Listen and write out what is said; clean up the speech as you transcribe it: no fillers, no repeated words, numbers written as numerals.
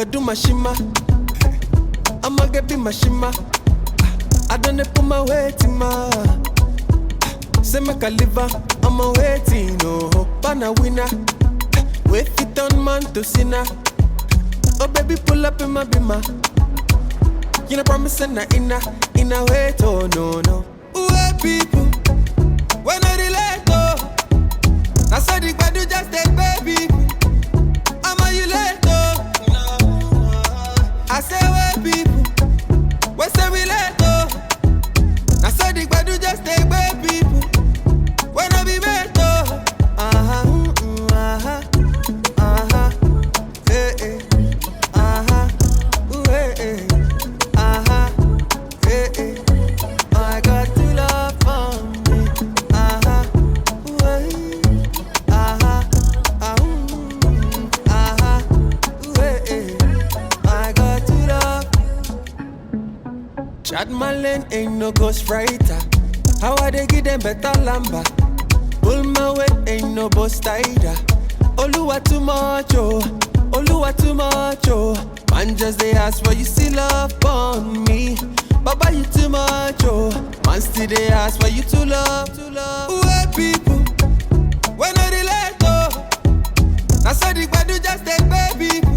but do my shima. I'ma get be my shima. I done put my weight in my. Say make a liver, I'm a waiting, oh, pan a winner. Wait fit on man to sinner. Oh baby, pull up in my bima. You know promising na inna wait, oh no. Wait people, when I relate, oh. I saw the bad you just take baby. I'm a you late, oh. I say wait people, we say we late, oh. I saw the bad you just take baby. When I be met, oh. I got to love for me. I got to love. Chad Malin ain't no ghostwriter. How I they give them better lamba? Pull my weight, ain't no boss tighter. Oluwa too much, oh. Oluwa too much, oh. Man just they ask why you still love on me. Baba you too much, oh. Man still they ask why you too love. Where people, when I relate, oh. I saw the bad you just take baby.